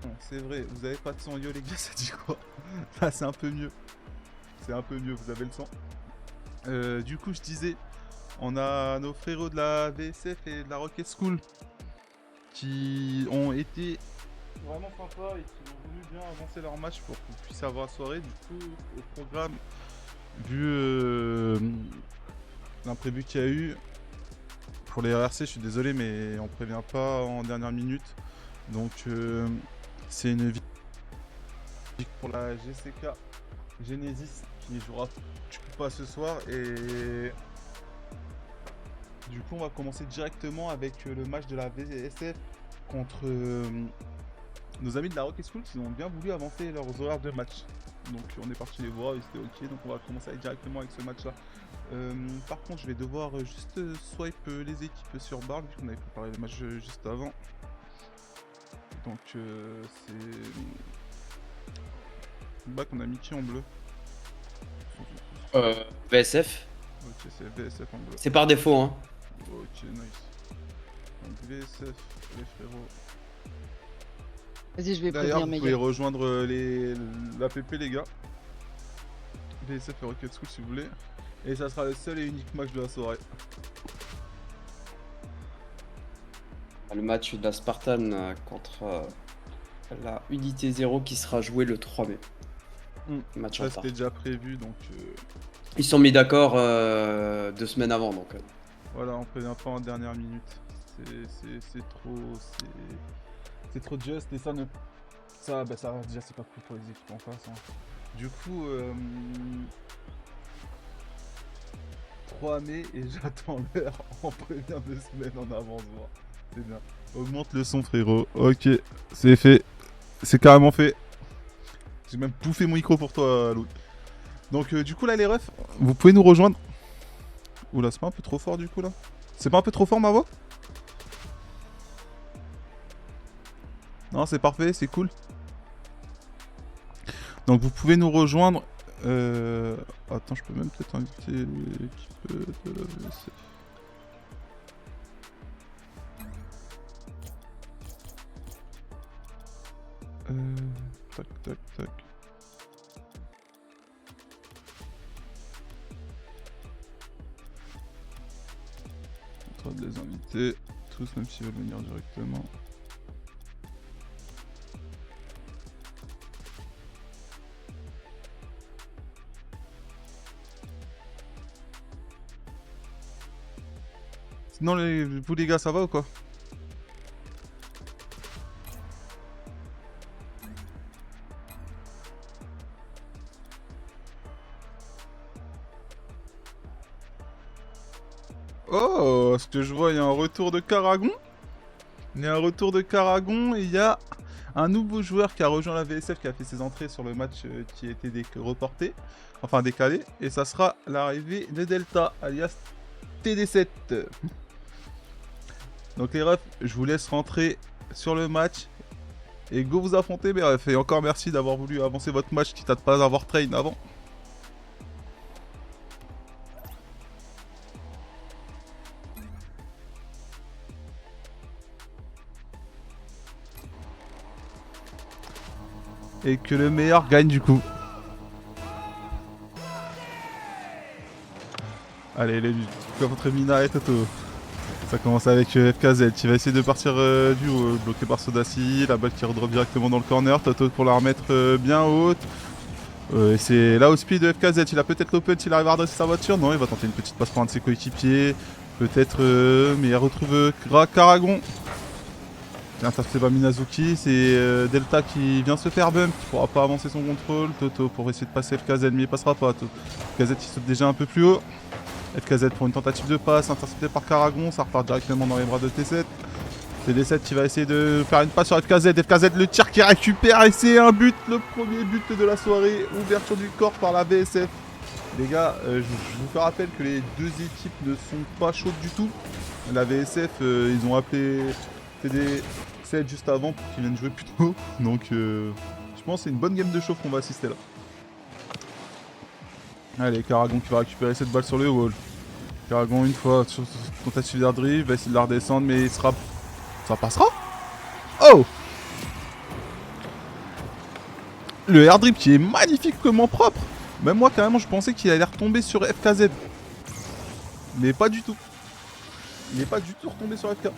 Bon, c'est vrai, vous avez pas de sang, yo les gars, ça dit quoi? Là, c'est un peu mieux. C'est un peu mieux, vous avez le sang. Du coup, je disais, on a nos frérots de la VSF et de la Rocket School qui ont été vraiment sympas et qui ont voulu bien avancer leur match pour qu'on puisse avoir la soirée. Du coup, au programme, vu l'imprévu qu'il y a eu, pour les RRC, je suis désolé, mais on prévient pas en dernière minute. Donc, c'est une victoire pour la GCK Genesis qui jouera du coup pas ce soir. Et du coup, on va commencer directement avec le match de la VSF contre nos amis de la Rocket School qui ont bien voulu avancer leurs horaires de match. Donc on est parti les voir et c'était ok, donc on va commencer directement avec ce match là. Par contre je vais devoir juste swipe les équipes sur Barl vu qu'on avait préparé le match juste avant. Donc c'est le bac on a mis qui en bleu? VSF. Ok, c'est VSF en bleu. C'est par défaut, hein. Ok, nice. Donc VSF les frérots. Vas-y, je vais D'ailleurs, prévenir vous mes pouvez gars. rejoindre l'APP les gars. VSF et Rocket School si vous voulez. Et ça sera le seul et unique match de la soirée. Le match de la Spartan contre la Unité 0 qui sera joué le 3 mai. Match en Ça retard. c'était déjà prévu donc Ils se sont mis d'accord 2 semaines avant donc. voilà, on prévient pas en dernière minute. C'est trop juste et ça ne. Ça déjà c'est pas cool pour les équipes en face. Hein. Du coup 3 mai et j'attends l'heure, on prévient 2 semaines en avance voir. C'est bien. Augmente le son frérot. Ok, c'est fait. C'est carrément fait. J'ai même bouffé mon micro pour toi l'autre. Donc du coup là les refs, vous pouvez nous rejoindre. Oula, c'est pas un peu trop fort du coup là? C'est pas un peu trop fort ma voix? Non, c'est parfait, c'est cool. Donc vous pouvez nous rejoindre. Attends, je peux même peut-être inviter l'équipe de la VSF. Tac, tac, tac. On va de les inviter tous, même s'ils veulent venir directement. Sinon, vous les gars, ça va ou quoi? Oh, ce que je vois, il y a un retour de Caragon. Il y a un retour de Caragon et il y a un nouveau joueur qui a rejoint la VSF qui a fait ses entrées sur le match qui a été reporté, enfin décalé. Et ça sera l'arrivée de Delta, alias TD7. Donc les refs, je vous laisse rentrer sur le match et go vous affronter mes refs. Et encore merci d'avoir voulu avancer votre match quitte à ne pas avoir train avant. Et que le meilleur gagne du coup. Allez, les contre Mina et Toto. Ça commence avec FKZ qui va essayer de partir du haut, bloqué par Sodassi. La balle qui redrop directement dans le corner. Toto pour la remettre bien haute. Et c'est là au speed de FKZ. Il a peut-être l'open s'il arrive à redresser sa voiture. Non, il va tenter une petite passe pour un de ses coéquipiers. Peut-être, mais il retrouve Caragon. Intercepté par Minazuki, c'est Delta qui vient se faire bump, qui pourra pas avancer son contrôle. Toto pour essayer de passer FKZ, mais il passera pas. FKZ qui saute déjà un peu plus haut. FKZ pour une tentative de passe, intercepté par Caragon, ça repart directement dans les bras de T7. C'est D7 qui va essayer de faire une passe sur FKZ. FKZ le tir qui récupère et c'est un but, le premier but de la soirée. Ouverture du corps par la VSF. Les gars, je vous fais rappel que les deux équipes ne sont pas chaudes du tout. La VSF, ils ont appelé TD7 juste avant pour qu'ils viennent jouer plus tôt. Donc je pense que c'est une bonne game de chauffe qu'on va assister là. Allez, Caragon qui va récupérer cette balle sur le wall. Caragon une fois sur tentative d'air drive, va essayer de la redescendre mais il sera... Ça passera? Oh! Le airdrip qui est magnifiquement propre. Même moi, carrément, je pensais qu'il allait retomber sur FKZ. Mais pas du tout. Il n'est pas du tout retombé sur FK.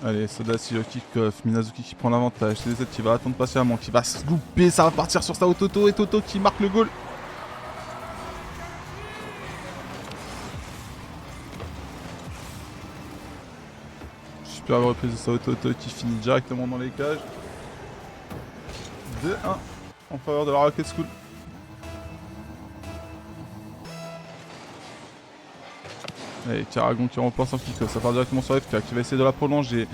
Allez, Sodasi au kick-off, Minazuki qui prend l'avantage, TD7 qui va attendre patiemment, qui va se louper, ça va partir sur Sao Toto et Toto qui marque le goal. Super reprise de Sao Toto qui finit directement dans les cages. 2-1 en faveur de la Rocket School. Allez, Karagon qui remporte son kick-off, ça part directement sur FK qui va essayer de la prolonger.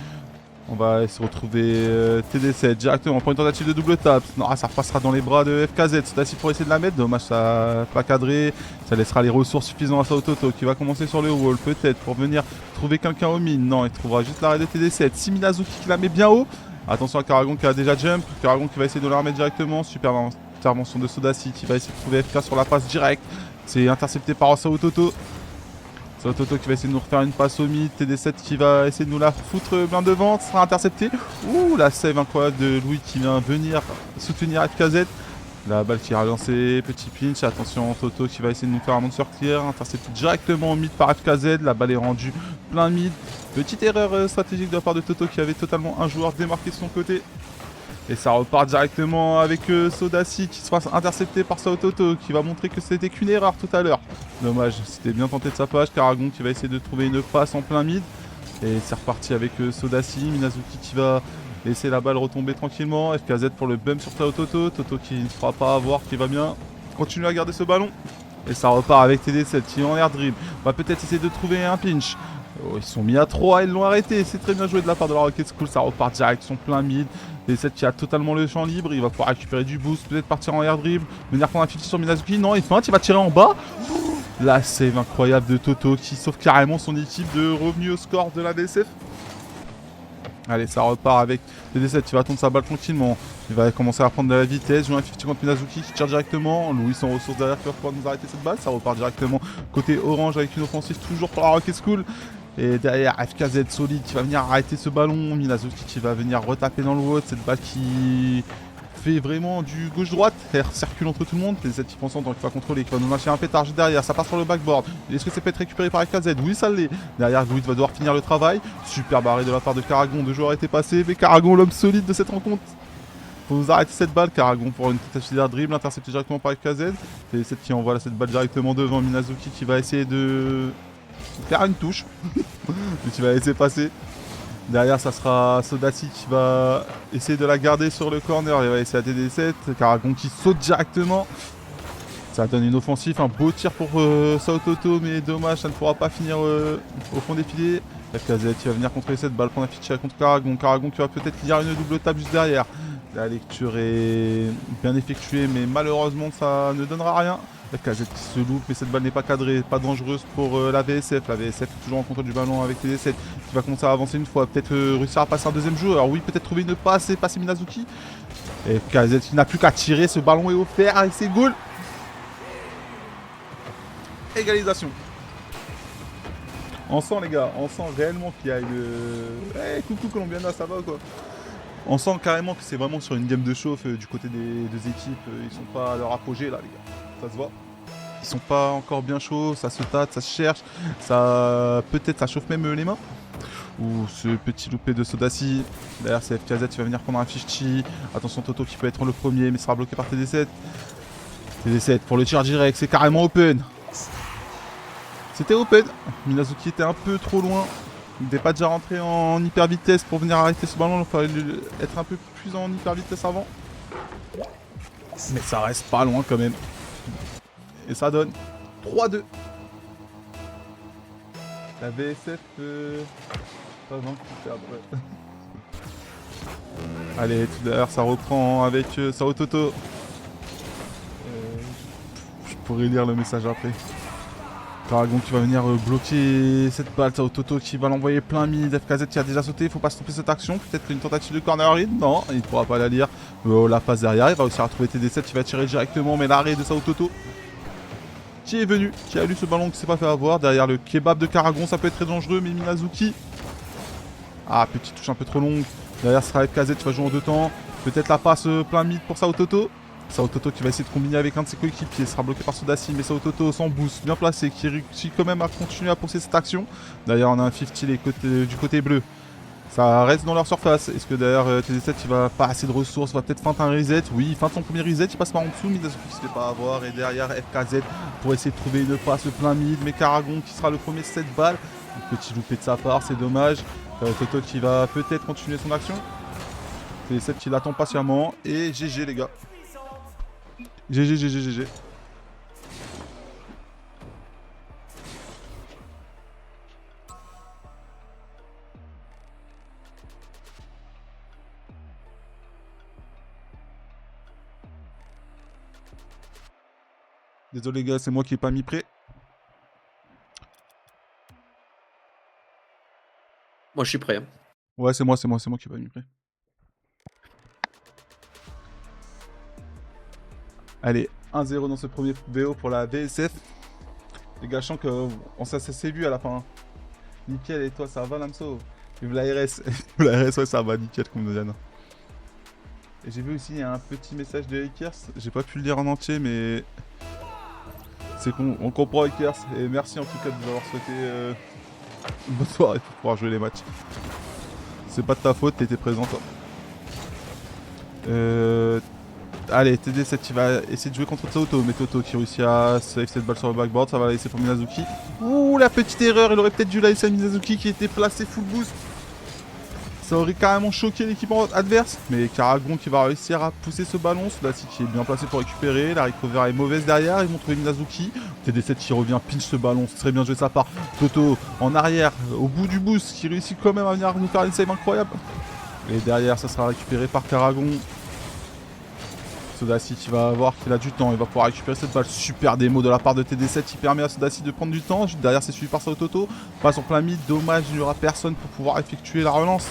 On va se retrouver TD7 directement pour une tentative de double tap. Non, ça repassera dans les bras de FKZ. C'est assez pour essayer de la mettre. Dommage, ça n'a pas cadré. Ça laissera les ressources suffisantes à Sao Toto qui va commencer sur le wall. Peut-être pour venir trouver quelqu'un au mine. Non, il trouvera juste l'arrêt de TD7. Si Minazuki qui la met bien haut. Attention à Karagon qui a déjà jump. Karagon qui va essayer de la remettre directement. Super intervention de Sodasi qui va essayer de trouver FK sur la passe directe. C'est intercepté par Sao Toto. Sao Toto qui va essayer de nous refaire une passe au mid. TD7 qui va essayer de nous la foutre bien devant. Ça sera intercepté. Ouh, la save incroyable de Louis qui vient venir soutenir FKZ. La balle qui est relancée. Petit pinch. Attention, Toto qui va essayer de nous faire un monster clear. Intercepté directement au mid par FKZ. La balle est rendue plein mid. Petite erreur stratégique de la part de Toto qui avait totalement un joueur démarqué de son côté. Et ça repart directement avec Sodasi qui se fasse intercepter par Sao Toto qui va montrer que c'était qu'une erreur tout à l'heure. Dommage, c'était bien tenté de sa page. Karagon qui va essayer de trouver une passe en plein mid. Et c'est reparti avec Sodasi. Minazuki qui va laisser la balle retomber tranquillement. FKZ pour le bump sur Sao Toto. Toto qui ne se fera pas avoir, qui va bien continuer à garder ce ballon. Et ça repart avec TD7 qui est en air dribble. On va peut-être essayer de trouver un pinch. Oh, ils sont mis à 3, ils l'ont arrêté. C'est très bien joué de la part de la Rocket School. Ça repart direct, son plein mid. TD7 qui a totalement le champ libre. Il va pouvoir récupérer du boost, peut-être partir en air dribble. Venir prendre un 50 sur Minazuki. Non, il feinte, il va tirer en bas. La save incroyable de Toto qui sauve carrément son équipe de revenu au score de la VSF. Allez, ça repart avec TD7 qui va attendre sa balle tranquillement. Il va commencer à prendre de la vitesse. Jouer un 50 contre Minazuki qui tire directement. Louis sans ressources derrière qui va pouvoir nous arrêter cette balle. Ça repart directement côté orange avec une offensive toujours pour la Rocket School. Et derrière FKZ solide qui va venir arrêter ce ballon. Minazuki qui va venir retaper dans le haut. Cette balle qui fait vraiment du gauche-droite. Elle circule entre tout le monde. TD7 qui pense en tant qu'il va contrôler, qui va nous lâcher un pétard juste derrière. Ça passe sur le backboard. Est-ce que ça peut être récupéré par FKZ? Oui, ça l'est. Derrière, Louis va devoir finir le travail. Super barré de la part de Karagon. 2 joueurs étaient passés. Mais Karagon, l'homme solide de cette rencontre. Faut nous arrêter cette balle. Karagon pour une tentative d'air dribble. Intercepté directement par FKZ. TD7 qui envoie cette balle directement devant Minazuki qui va essayer de faire une touche. Mais tu vas laisser passer. Derrière, ça sera Sodasi qui va essayer de la garder sur le corner. Il va essayer à TD7. Karagon qui saute directement. Ça donne une offensive. Un beau tir pour Sao Toto. Mais dommage, ça ne pourra pas finir au fond des filets. FKZ qui va venir contrôler cette balle. Prendre un pitch contre Karagon. Karagon qui va peut-être lire une double tape juste derrière. La lecture est bien effectuée. Mais malheureusement, ça ne donnera rien. FKZ qui se loupe, mais cette balle n'est pas cadrée, pas dangereuse pour la VSF. La VSF est toujours en contrôle du ballon avec TD7 qui va commencer à avancer une fois. Peut-être réussir à passer un deuxième joueur. Oui, peut-être trouver une passe et passer Minazuki. Et FKZ qui n'a plus qu'à tirer. Ce ballon est offert et c'est goal. Égalisation. On sent, les gars, on sent réellement qu'il y a une. Hey, coucou Colombiana, ça va quoi? On sent carrément que c'est vraiment sur une game de chauffe du côté des deux équipes. Ils sont pas à leur apogée là, les gars. Ça se voit. Ils sont pas encore bien chauds, ça se tâte, ça se cherche, ça peut-être ça chauffe même les mains. Ou ce petit loupé de Sodasi. Derrière c'est FKZ qui va venir prendre un 50. Attention Toto qui peut être le premier mais sera bloqué par TD7. TD7 pour le tir direct, c'est carrément open. C'était open. Minazuki était un peu trop loin. Il n'était pas déjà rentré en hyper vitesse pour venir arrêter ce ballon. Il fallait être un peu plus en hyper vitesse avant. Mais ça reste pas loin quand même. Et ça donne 3-2. La VSF pas vaincu après. Allez, tout d'ailleurs ça reprend avec Sao Toto. Je pourrais lire le message après. Karagon qui va venir bloquer cette balle. Sao Toto qui va l'envoyer plein mid. FKZ qui a déjà sauté. Il faut pas stopper cette action. Peut-être une tentative de corner read. Non, il ne pourra pas la lire. La passe derrière. Il va aussi retrouver TD7 qui va tirer directement. Mais l'arrêt de Sao Toto qui est venu, qui a lu ce ballon qui s'est pas fait avoir. Derrière le kebab de Karagon, ça peut être très dangereux. Mais Minazuki Ah, petite touche un peu trop longue. Derrière, ce sera FKZ qui va jouer en 2 temps. Peut-être la passe plein mid pour Sao Toto. Sao Toto qui va essayer de combiner avec un de ses coéquipiers. Sera bloqué par Sodassi, mais Sao Toto sans boost, bien placé, qui réussit quand même à continuer à pousser cette action. D'ailleurs, on a un 50 du côté bleu. Ça reste dans leur surface. Est-ce que d'ailleurs TD7 il va pas assez de ressources, va peut-être feinte un reset. Oui, il feinte son premier reset, il passe par en dessous, Minazuki qui se fait pas avoir. Et derrière FKZ pour essayer de trouver une passe plein mid. Mais Karagon qui sera le premier 7 balles. Un petit loupé de sa part, c'est dommage. Toto qui va peut-être continuer son action. TD7 qui l'attend patiemment. Et GG les gars. GG, GG, GG. Désolé les gars, c'est moi qui ai pas mis prêt. Moi, je suis prêt. Hein. Ouais, c'est moi qui ai pas mis prêt. Allez, 1-0 dans ce premier VO pour la VSF. Les gars, je sens qu'on s'est vu à la fin. Hein. Nickel, et toi, ça va, Lamso? Vive la RS. Vive la RS, ouais, ça va, nickel, comme Diana. Et j'ai vu aussi, il y a un petit message de Akers. J'ai pas pu le lire en entier, mais... C'est qu'on comprend Akers. Et merci en tout cas de nous avoir souhaité une bonne soirée pour pouvoir jouer les matchs. C'est pas de ta faute, t'étais présent, toi. Allez, TD7 qui va essayer de jouer contre Toto, mais Toto qui réussit à save cette balle sur le backboard, ça va la laisser pour Minazuki. Ouh, la petite erreur, il aurait peut-être dû la laisser à Minazuki qui était placé full boost. Ça aurait carrément choqué l'équipe adverse, mais Karagon qui va réussir à pousser ce ballon, Sodassi qui est bien placé pour récupérer, la recover est mauvaise derrière, ils vont trouver Minazuki. TD7 qui revient, pinch ce ballon, c'est très bien joué de sa part. Toto en arrière, au bout du boost, qui réussit quand même à venir nous faire une save incroyable. Et derrière, ça sera récupéré par Karagon. Sodassi qui va voir qu'il a du temps, il va pouvoir récupérer cette balle. Super démo de la part de TD7 qui permet à Sodassi de prendre du temps. Derrière, c'est suivi par Sao Toto. Passe en plein mid, dommage, il n'y aura personne pour pouvoir effectuer la relance.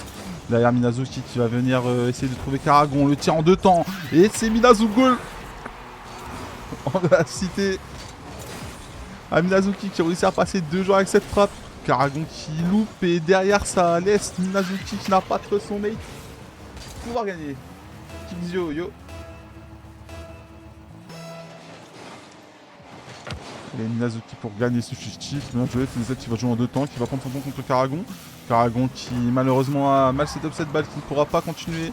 Derrière Minazuki qui va venir essayer de trouver Karagon, le tir en 2 temps. Et c'est Minazuki goal. On a cité à Minazuki qui a réussi à passer 2 joueurs avec cette frappe. Karagon qui loupe et derrière ça laisse Minazuki qui n'a pas trouvé son mate pouvoir gagner. Kingzio, yo. Et Minazuki pour gagner ce 50, bien joué, TD7 qui va jouer en 2 temps, qui va prendre son temps contre Karagon. Karagon qui malheureusement a mal setup cette balle, qui ne pourra pas continuer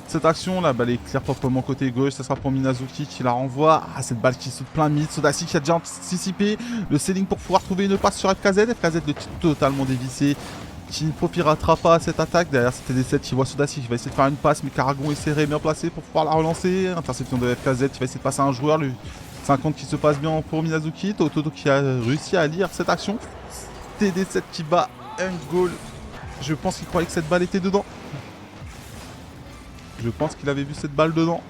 cette action. La balle est claire proprement côté gauche, ça sera pour Minazuki qui la renvoie. Ah, cette balle qui saute plein mid, Sodassi qui a déjà anticipé le ceiling pour pouvoir trouver une passe sur FKZ. FKZ le tir totalement dévissé, qui ne profitera pas à cette attaque. Derrière c'était TD7 qui voit Sodassi qui va essayer de faire une passe, mais Karagon est serré, bien placé pour pouvoir la relancer. Interception de FKZ qui va essayer de passer à un joueur, lui. 50 qui se passe bien pour Minazuki. Toto qui a réussi à lire cette action. TD7 qui bat un goal. Je pense qu'il croyait que cette balle était dedans. Je pense qu'il avait vu cette balle dedans.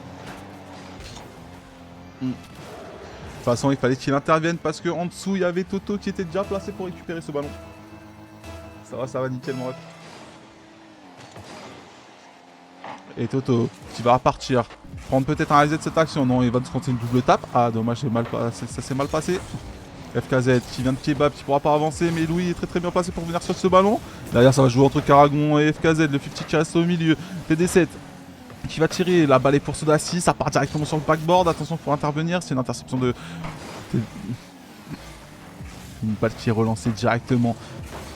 De toute façon, il fallait qu'il intervienne parce qu'en dessous, il y avait Toto qui était déjà placé pour récupérer ce ballon. Ça va nickel, mon ref. Et Toto qui va repartir. Prendre peut-être un reset de cette action. Non, il va se compter une double tape. Ah, dommage, ça s'est mal passé. FKZ qui vient de kebab, qui pourra pas avancer, mais Louis est très bien placé pour venir sur ce ballon. Derrière, ça va jouer entre Karagon et FKZ. Le 50 qui reste au milieu. TD7 qui va tirer. La balle est pour Sodassi. Ça part directement sur le backboard. Attention, pour intervenir. C'est une interception de. Une balle qui est relancée directement.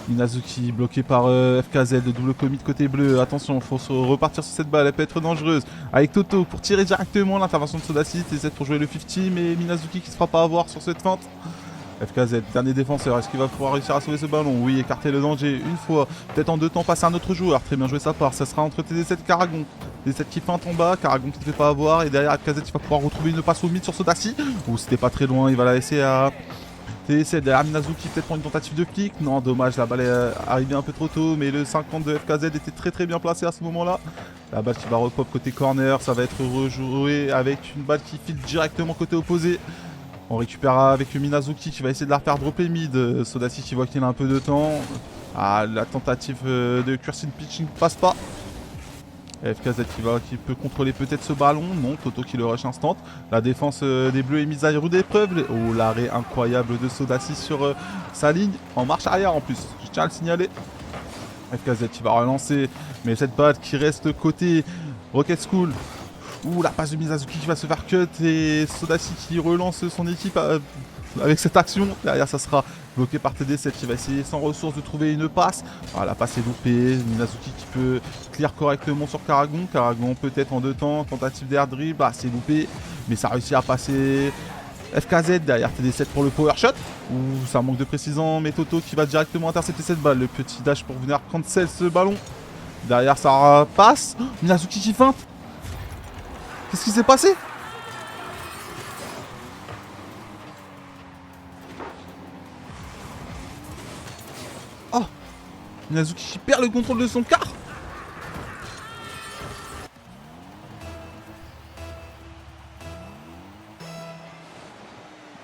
Minazuki bloqué par FKZ, le double commit côté bleu. Attention, il faut se repartir sur cette balle, elle peut être dangereuse. Avec Toto pour tirer directement l'intervention de Sodassi. TZ pour jouer le 50, mais Minazuki qui ne se fera pas avoir sur cette feinte. FKZ, dernier défenseur, est-ce qu'il va pouvoir réussir à sauver ce ballon? Oui, écarter le danger une fois, peut-être en 2 temps passer à un autre joueur. Très bien joué sa part, ça sera entre TD7 et Karagon. TD7 qui feinte en bas, Karagon qui ne fait pas avoir. Et derrière FKZ qui va pouvoir retrouver une passe au mid sur Sodassi. Ou c'était pas très loin, il va la laisser à TD7 derrière Minazuki, peut-être pour une tentative de flic. Non, dommage, la balle est arrivée un peu trop tôt, mais le 50 de FKZ était très bien placé à ce moment-là. La balle qui va repop côté corner, ça va être rejoué avec une balle qui file directement côté opposé. On récupérera avec Minazuki qui va essayer de la refaire dropper mid. Sodassi qui voit qu'il a un peu de temps. Ah, la tentative de Cursing Pitching ne passe pas. FKZ qui peut contrôler peut-être ce ballon. Non, Toto qui le rush instant. La défense des Bleus est mise à rude épreuve. Oh, l'arrêt incroyable de Sodassi sur sa ligne. En marche arrière en plus, je tiens à le signaler. FKZ qui va relancer, mais cette balle qui reste côté Rocket School. Ouh, la passe de Miyazuki qui va se faire cut et Sodashi qui relance son équipe avec cette action. Derrière, ça sera bloqué par TD7 qui va essayer sans ressources de trouver une passe. Ah, la passe est loupée. Miyazuki qui peut clear correctement sur Karagon. Karagon peut-être en 2 temps. Tentative d'air dribble. Ah, c'est loupé. Mais ça réussit à passer FKZ derrière TD7 pour le power shot. Ouh, ça manque de précision. Mais Toto qui va directement intercepter cette balle. Le petit dash pour venir cancel ce ballon. Derrière, ça passe. Oh, Miyazuki qui feinte. Qu'est-ce qui s'est passé? Oh, Miyazuki qui perd le contrôle de son car.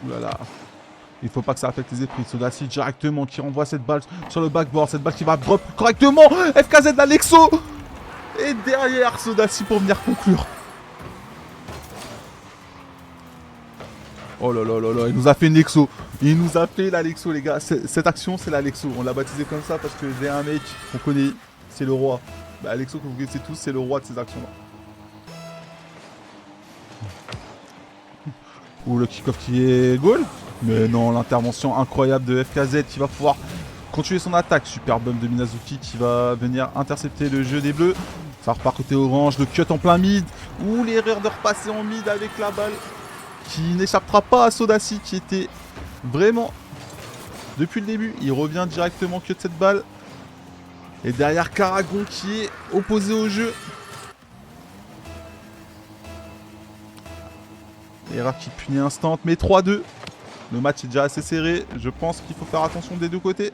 Ouh là là. Il faut pas que ça affecte les esprits. Sodashi directement qui renvoie cette balle sur le backboard. Cette balle qui va drop correctement. FKZ d'Alexo. Et derrière Sodashi pour venir conclure. Oh là là là là, il nous a fait une Lexo. Il nous a fait la Lexo, les gars. Cette action, c'est la Lexo. On l'a baptisé comme ça parce que j'ai un mec qu'on connaît. C'est le roi. Bah, Lexo, que vous connaissez tous, c'est le roi de ces actions-là. Ou le kick-off qui est goal. Mais non, l'intervention incroyable de FKZ qui va pouvoir continuer son attaque. Super bump de Miyazuki qui va venir intercepter le jeu des bleus. Ça repart côté orange, le cut en plein mid. Ou l'erreur de repasser en mid avec la balle. Qui n'échappera pas à Sodashi qui était vraiment depuis le début. Il revient directement que de cette balle. Et derrière Karagon qui est opposé au jeu. Erreur qui punit instant, mais 3-2. Le match est déjà assez serré. Je pense qu'il faut faire attention des deux côtés.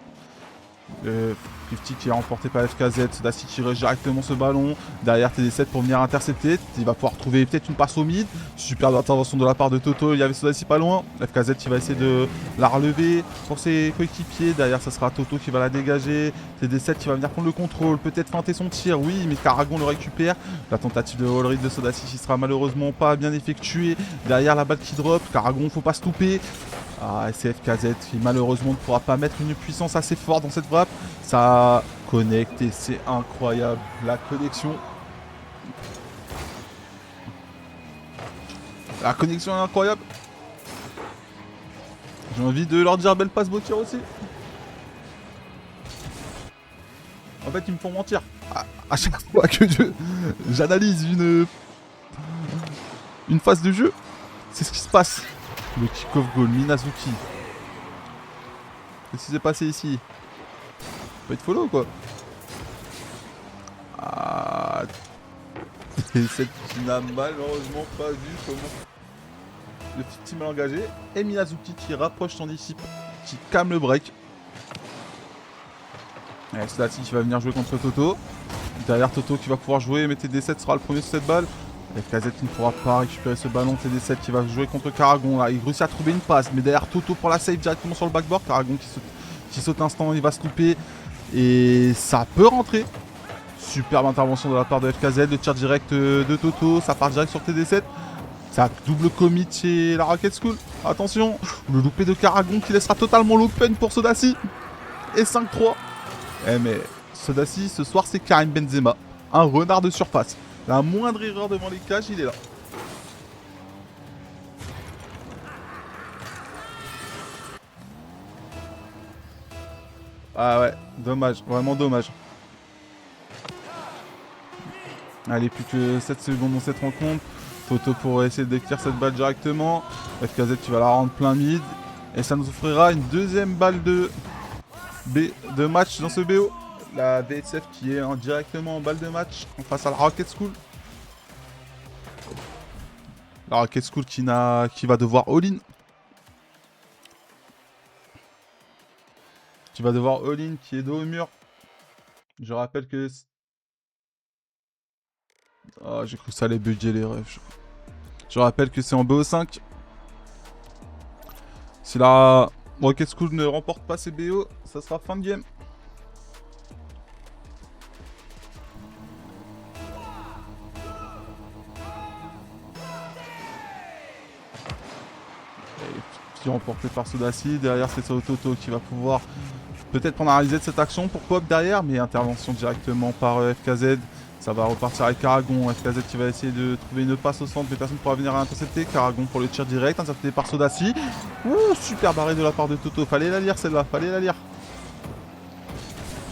50 qui est remporté par FKZ. Sodashi qui rush directement ce ballon. Derrière TD7 pour venir intercepter. Il va pouvoir trouver peut-être une passe au mid. Superbe intervention de la part de Toto. Il y avait Sodashi pas loin. FKZ qui va essayer de la relever pour ses coéquipiers. Derrière, ça sera Toto qui va la dégager. TD7 qui va venir prendre le contrôle. Peut-être feinter son tir. Oui, mais Karagon le récupère. La tentative de all read de Sodashi qui sera malheureusement pas bien effectuée. Derrière, la balle qui drop. Karagon, faut pas se louper. Ah, c'est FKZ qui malheureusement ne pourra pas mettre une puissance assez forte dans cette frappe. Ça connecte et c'est incroyable. La connexion. La connexion est incroyable. J'ai envie de leur dire belle passe beau tir aussi. En fait, ils me font mentir. À chaque fois que j'analyse une phase de jeu, c'est ce qui se passe. Le kick-off goal, Miyazuki. Qu'est-ce qui s'est passé ici? Pas être follow quoi. Ah. Et cette qui n'a malheureusement pas vu comment le team est engagé. Et Miyazuki qui rapproche son équipe, qui calme le break. Et Sodashi qui va venir jouer contre Toto. Derrière Toto qui va pouvoir jouer, mais TD7 sera le premier sur cette balle. FKZ qui ne pourra pas récupérer ce ballon. TD7 qui va jouer contre Karagon. Là, il réussit à trouver une passe. Mais derrière Toto pour la save directement sur le backboard. Karagon qui saute instant. Il va se louper. Et ça peut rentrer. Superbe intervention de la part de FKZ. Le tir direct de Toto. Ça part direct sur TD7. Ça double commit chez la Rocket School. Attention. Le loupé de Karagon qui laissera totalement l'open pour Sodashi. Et 5-3. Eh mais Sodashi ce soir c'est Karim Benzema. Un renard de surface. La moindre erreur devant les cages, il est là. Ah ouais, dommage, vraiment dommage. Allez, plus que 7 secondes dans cette rencontre. Toto pour essayer de déclare cette balle directement. FKZ qui va la rendre plein mid. Et ça nous offrira une deuxième balle de match dans ce BO. La VSF qui est directement en balle de match face à la Rocket School. La Rocket School qui va devoir all-in. Qui va devoir all-in, qui est dos au mur. Je rappelle que... Ah, j'ai cru que ça allait bugger les rêves. Je rappelle que c'est en BO5. Si la Rocket School ne remporte pas ses BO, ça sera fin de game. Remporté par Sodashi. Derrière, c'est Toto qui va pouvoir peut-être prendre un reset de cette action pour pop derrière, mais intervention directement par FKZ. Ça va repartir avec Karagon. FKZ qui va essayer de trouver une passe au centre, mais personne ne pourra venir à intercepter. Karagon pour le tir direct, intercepté par Sodassi. Ouh, super barré de la part de Toto. Fallait la lire celle-là, fallait la lire.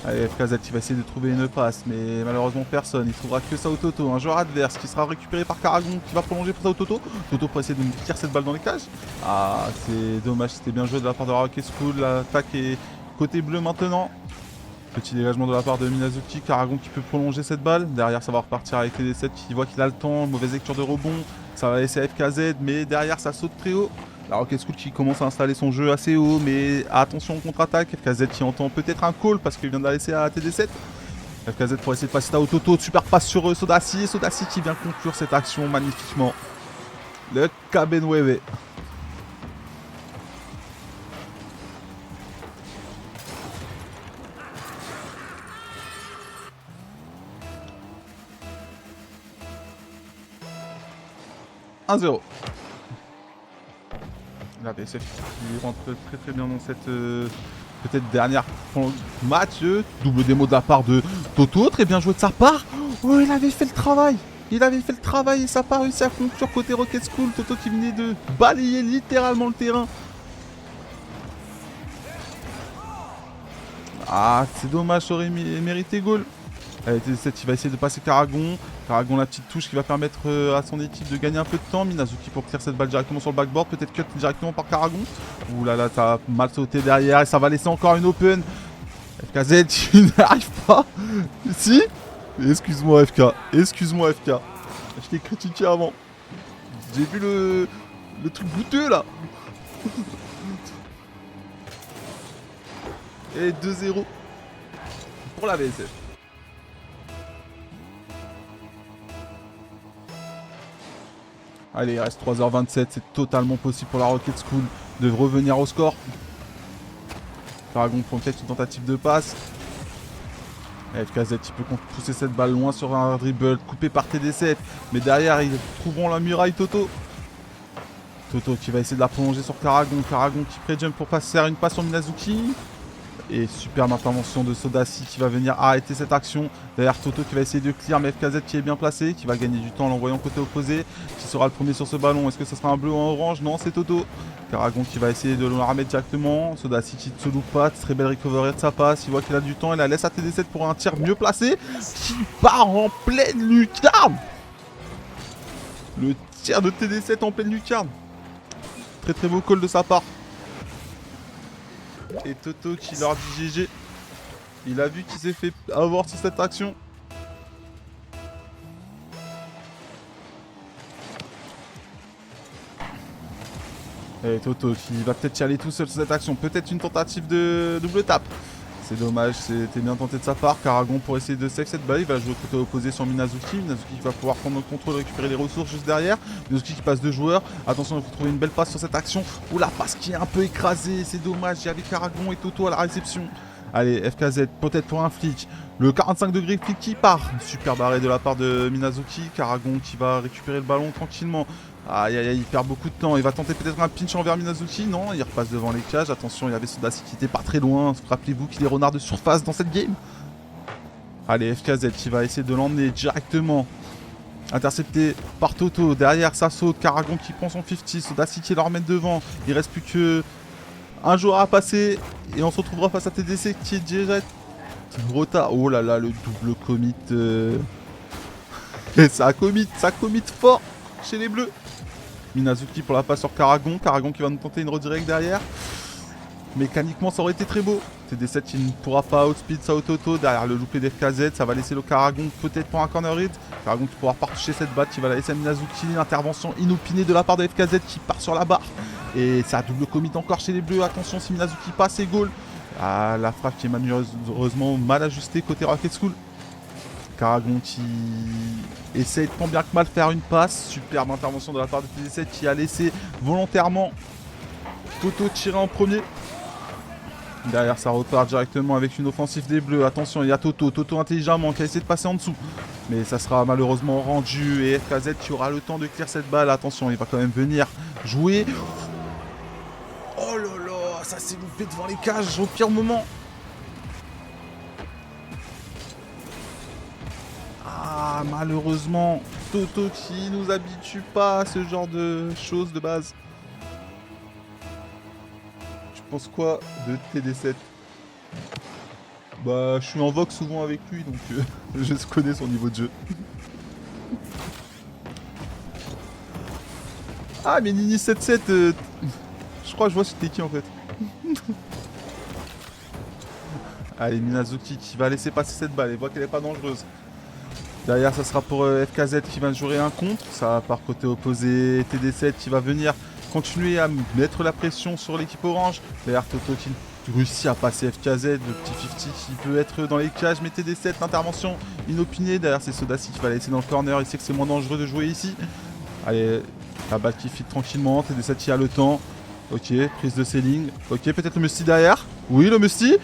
Allez, FKZ qui va essayer de trouver une passe, mais malheureusement personne. Il trouvera que Sao Toto, un joueur adverse qui sera récupéré par Karagon, qui va prolonger pour Sao Toto. Toto pour essayer de me tirer cette balle dans les cages. Ah, c'est dommage, c'était bien joué de la part de Rocket School. L'attaque est côté bleu maintenant. Petit dégagement de la part de Minazuki, Karagon qui peut prolonger cette balle. Derrière, ça va repartir avec TD7 qui voit qu'il a le temps. Mauvaise lecture de rebond. Ça va laisser FKZ, mais derrière, ça saute très haut. La Rocket School qui commence à installer son jeu assez haut, mais attention au contre-attaque. FKZ qui entend peut-être un call parce qu'il vient de la laisser à TD7. FKZ pour essayer de passer à Toto. Super passe sur Sodassi. Sodassi qui vient conclure cette action magnifiquement. Le Kabenwebe. La VSF qui rentre très très bien dans cette peut-être dernière match. Double démo de la part de Toto, très bien joué de sa part. Oh, il avait fait le travail. Il avait fait le travail et ça n'a pas réussi à conclure côté Rocket School. Toto qui venait de balayer littéralement le terrain. Ah, c'est dommage, ça aurait mérité goal. Allez, TD7 il va essayer de passer Karagon. Karagon la petite touche qui va permettre à son équipe de gagner un peu de temps. Minazuki pour tirer cette balle directement sur le backboard. Peut-être cut directement par Karagon. Ouh là là, ça a mal sauté derrière et ça va laisser encore une open. FKZ qui n'arrive pas. Si. Excuse-moi FK. Excuse-moi FK. Je t'ai critiqué avant. J'ai vu le truc goûteux là. Et 2-0 pour la VSF. Allez, il reste 3h27, c'est totalement possible pour la Rocket School de revenir au score. Karagon prend peut-être une tentative de passe. FKZ qui peut pousser cette balle loin sur un dribble coupé par TD7. Mais derrière, ils trouveront la muraille Toto. Toto qui va essayer de la prolonger sur Karagon. Karagon qui pré-jump pour passer une passe sur Minazuki. Et superbe intervention de Sodassi qui va venir arrêter cette action. Derrière Toto qui va essayer de clear, mais FKZ qui est bien placé, qui va gagner du temps en l'envoyant côté opposé. Qui sera le premier sur ce ballon? Est-ce que ça sera un bleu ou un orange? Non, c'est Toto. Karagon qui va essayer de le remettre directement. Sodassi qui ne se loupe pas, très belle recovery de sa passe. Il voit qu'il a du temps, il la laisse à TD7 pour un tir mieux placé. Qui part en pleine lucarne. Le tir de TD7 en pleine lucarne. Très très beau call de sa part. Et Toto qui leur dit GG. Il a vu qu'il s'est fait avoir sur cette action. Et Toto qui va peut-être y aller tout seul sur cette action. Peut-être une tentative de double tape. C'est dommage, c'était bien tenté de sa part. Karagon pour essayer de save cette balle. Il va jouer côté opposé sur Minazuki. Minazuki qui va pouvoir prendre le contrôle, récupérer les ressources juste derrière. Minazuki qui passe deux joueurs. Attention, il faut trouver une belle passe sur cette action. Ouh, la passe qui est un peu écrasée. C'est dommage, il y avait Karagon et Toto à la réception. Allez, FKZ, peut-être pour un flic. Le 45 degrés flic qui part. Super barré de la part de Minazuki. Karagon qui va récupérer le ballon tranquillement. Aïe aïe aïe, il perd beaucoup de temps. Il va tenter peut-être un pinch envers Minazuki. Non, il repasse devant les cages. Attention, il y avait Sodassi qui était pas très loin. Rappelez-vous qu'il est renard de surface dans cette game. Allez, FKZ qui va essayer de l'emmener directement. Intercepté par Toto. Derrière, ça saute. Karagon qui prend son 50. Sodassi qui le remet devant. Il reste plus que un joueur à passer. Et on se retrouvera face à TDC qui est déjà retard. Oh là là, le double commit. Et ça commit fort chez les bleus. Minazuki pour la passe sur Karagon. Karagon qui va nous tenter une redirect derrière. Mécaniquement, ça aurait été très beau. TD7 qui ne pourra pas outspeed Sao Toto. Derrière le loupé d'FKZ, ça va laisser le Karagon peut-être pour un corner hit. Karagon qui pourra pas toucher cette batte, qui va la laisser à Minazuki. Intervention inopinée de la part de FKZ qui part sur la barre. Et ça double commit encore chez les bleus. Attention, si Minazuki passe, c'est goal. Ah, la frappe qui est malheureusement mal ajustée côté Rocket School. Karagon qui essaye tant bien que mal de faire une passe. Superbe intervention de la part de TD7 qui a laissé volontairement Toto tirer en premier. Derrière, ça repart directement avec une offensive des bleus. Attention, il y a Toto intelligemment qui a essayé de passer en dessous. Mais ça sera malheureusement rendu. Et FKZ qui aura le temps de clear cette balle. Attention, il va quand même venir jouer. Oh là là, ça s'est loupé devant les cages au pire moment. Ah, malheureusement, Toto qui nous habitue pas à ce genre de choses de base. Tu penses quoi de TD7? Bah, je suis en vogue souvent avec lui, donc je connais son niveau de jeu. Ah, mais Nini 77, je crois que je vois c'était qui en fait. Allez, Minazuki qui va laisser passer cette balle, il voit qu'elle est pas dangereuse. Derrière, ça sera pour FKZ qui va jouer un contre. Ça par côté opposé, TD7 qui va venir continuer à mettre la pression sur l'équipe orange. Derrière, Toto qui réussit à passer FKZ, le petit 50 qui peut être dans les cages. Mais TD7, l'intervention inopinée. Derrière, c'est Sodassi qui va la laisser dans le corner. Il sait que c'est moins dangereux de jouer ici. Allez, la balle qui fit tranquillement. TD7 qui a le temps. Ok, prise de ceiling. Ok, peut-être le Musty derrière. Oui, le Musty.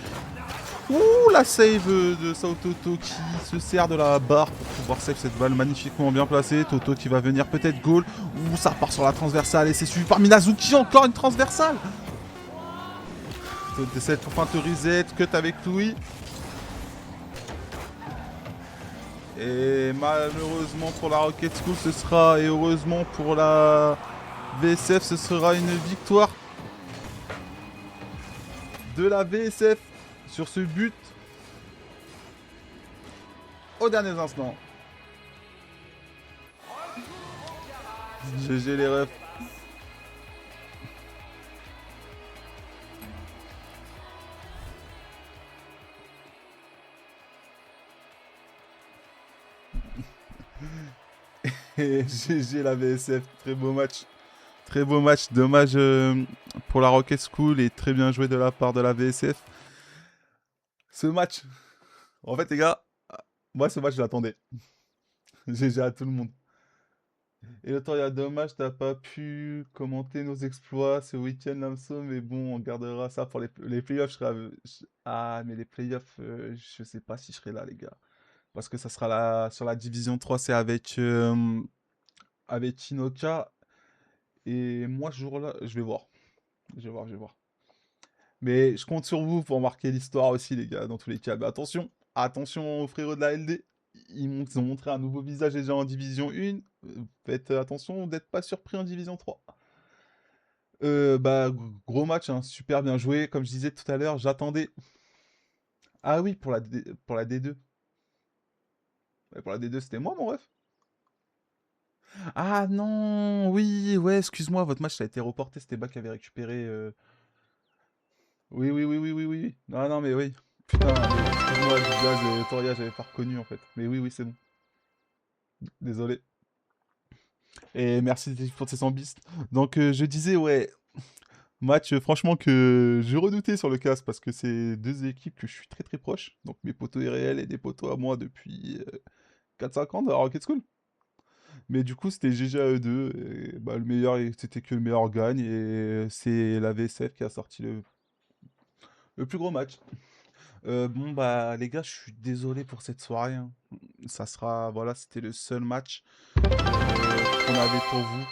Ouh, la save de Sao Toto qui se sert de la barre pour pouvoir save cette balle magnifiquement bien placée. Toto qui va venir peut-être goal. Ouh, ça part sur la transversale et c'est suivi par Minazuki. Encore une transversale. TD7 pour feinte reset, cut avec Louis. Et malheureusement pour la Rocket School, ce sera, et heureusement pour la VSF, ce sera une victoire de la VSF sur ce but au dernier instant. GG les refs. Et GG la VSF, très beau match. Très beau match, dommage pour la Rocket School et très bien joué de la part de la VSF. Ce match, en fait les gars, moi ce match je l'attendais. GG à tout le monde. Et le temps, il y a dommage, t'as pas pu commenter nos exploits ce week-end, Lamso, mais bon, on gardera ça pour les playoffs. Ah, mais les playoffs, je sais pas si je serai là, les gars. Parce que ça sera sur la division 3, c'est avec Chinoka. Et moi, ce jour-là, je vais voir. Je vais voir, je vais voir. Mais je compte sur vous pour marquer l'histoire aussi, les gars, dans tous les cas. Mais attention, attention aux frérots de la LD. Ils ont montré un nouveau visage déjà en Division 1. Faites attention d'être pas surpris en Division 3. Bah, gros match, hein, super bien joué. Comme je disais tout à l'heure, j'attendais. Ah oui, pour la D2. Ouais, pour la D2, c'était moi, mon ref. Ah non, oui, ouais, excuse-moi, votre match ça a été reporté. C'était Bas qui avait récupéré. Oui, oui, oui, oui, oui, oui. Oui. Non, non, mais oui. Putain, excuse-moi, Gaz et Toria, j'avais pas reconnu en fait. Mais oui, oui, c'est bon. Désolé. Et merci pour tes ambistes. Donc, je disais, ouais, match franchement que je redoutais sur le casse parce que c'est deux équipes que je suis très très proche. Donc, mes potos réels et des potos à moi depuis 4-5 ans dans la Rocket School. Mais du coup, c'était GG à eux deux. Et, bah, le meilleur, c'était que le meilleur gagne. Et c'est la VSF qui a sorti le plus gros match. Bon, bah, les gars, je suis désolé pour cette soirée, hein. Ça sera, voilà, c'était le seul match qu'on avait pour vous.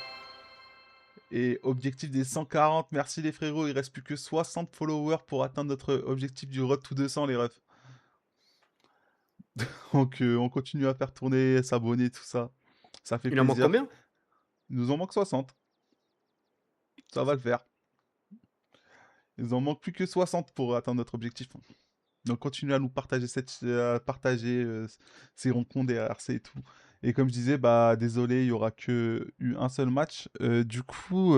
Et objectif des 140, merci les frérots, il reste plus que 60 followers pour atteindre notre objectif du Road to 200, les refs. Donc, on continue à faire tourner, s'abonner, tout ça. Ça fait Il en manque plaisir. combien? Il nous en manque 60. Ça va le faire. Il nous en manque plus que 60 pour atteindre notre objectif. Donc continuez à nous partager ces rencontres des RC et tout. Et comme je disais, bah désolé, il y aura que eu un seul match. Du coup,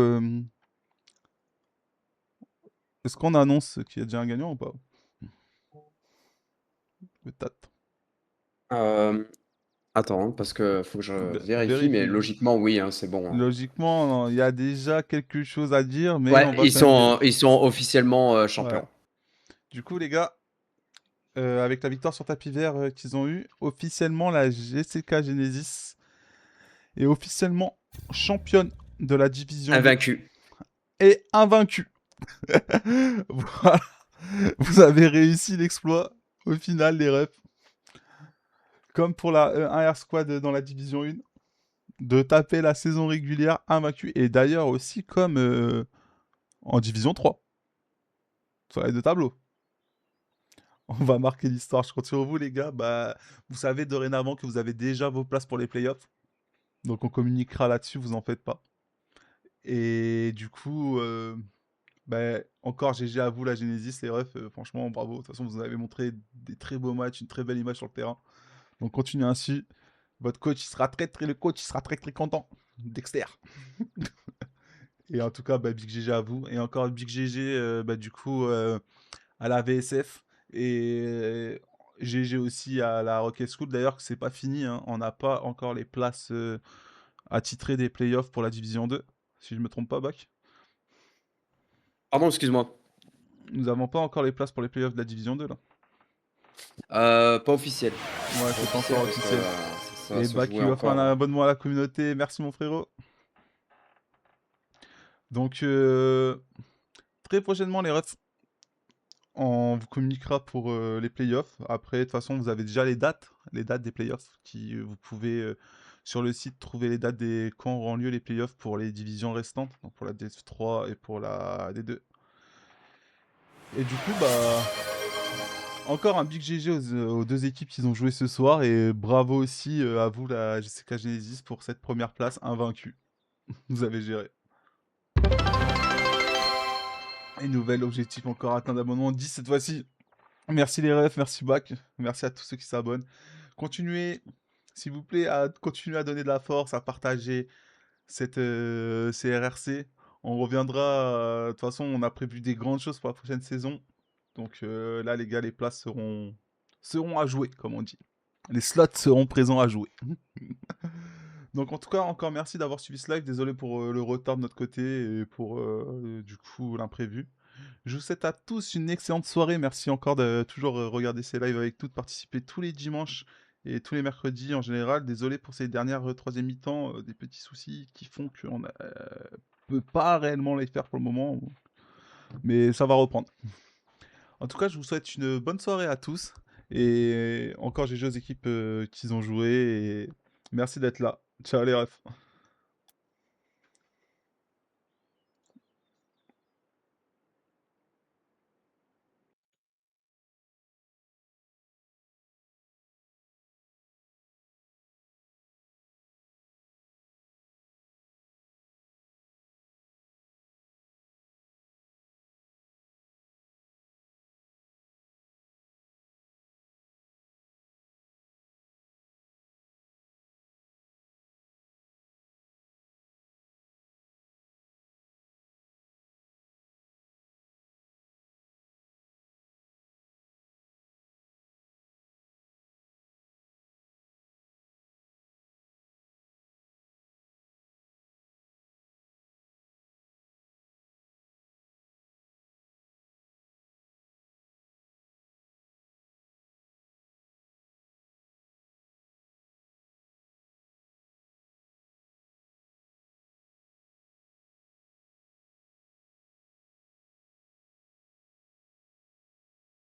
est-ce qu'on annonce qu'il y a déjà un gagnant ou pas? Peut-être. Attends, parce que faut que je vérifie, mais Vérifie. logiquement, oui, hein, c'est bon, hein. Logiquement, il y a déjà quelque chose à dire, mais Ouais, on va quand même ils sont officiellement Ouais. champions. Du coup, les gars, avec la victoire sur tapis vert qu'ils ont eu, officiellement la GCK Genesis est officiellement championne de la division 2 Invaincu. et invaincue. Voilà. Vous avez réussi l'exploit au final, les refs. Comme pour la 1R Squad dans la division 1, de taper la saison régulière invaincue. Et d'ailleurs aussi comme en division 3, sur les deux tableaux. On va marquer l'histoire. Je compte sur vous, les gars. Bah, vous savez dorénavant que vous avez déjà vos places pour les playoffs. Donc, on communiquera là-dessus, vous en faites pas. Et du coup, bah, encore GG à vous, la Genesis, les refs. Franchement, bravo. De toute façon, vous avez montré des très beaux matchs, une très belle image sur le terrain. Donc, continuez ainsi. Votre coach, le coach, il sera très, très content. Dexter. Et en tout cas, bah, big GG à vous. Et encore big GG, bah, du coup, à la VSF. Et GG aussi à la Rocket School. D'ailleurs, que c'est pas fini, hein. On n'a pas encore les places attitrées des playoffs pour la Division 2. Si je me trompe pas, Bac. Pardon, excuse-moi. Nous n'avons pas encore les places pour les playoffs de la Division 2, là. Pas officiel. Ouais, c'est pas encore officiel. Ça va Et se Bac, jouer il va faire un encore. abonnement à la communauté. Merci, mon frérot. Donc, très prochainement, les refs. On vous communiquera pour les playoffs. Après, de toute façon, vous avez déjà les dates des playoffs. Vous pouvez, sur le site, trouver les dates des quand auront lieu les playoffs pour les divisions restantes, donc pour la D3 et pour la D2. Et du coup, bah, encore un big GG aux deux équipes qui ont joué ce soir. Et bravo aussi à vous, la GCK Genesis, pour cette première place invaincue. Vous avez géré. Et nouvel objectif encore atteint d'abonnement 10 cette fois-ci. Merci les refs, merci Bac, merci à tous ceux qui s'abonnent. Continuez, s'il vous plaît, à continuer à donner de la force, à partager cette CRRC. On reviendra, de toute façon, on a prévu des grandes choses pour la prochaine saison. Donc là, les gars, les places seront à jouer, comme on dit. Les slots seront présents à jouer. Donc en tout cas, encore merci d'avoir suivi ce live. Désolé pour le retard de notre côté et pour du coup l'imprévu. Je vous souhaite à tous une excellente soirée. Merci encore de toujours regarder ces lives avec nous, de participer tous les dimanches et tous les mercredis en général. Désolé pour ces dernières troisième mi-temps, des petits soucis qui font qu'on ne peut pas réellement les faire pour le moment. Mais ça va reprendre. En tout cas, je vous souhaite une bonne soirée à tous. Et encore, GG aux équipes qui ont joué. Et merci d'être là. Ciao les refs.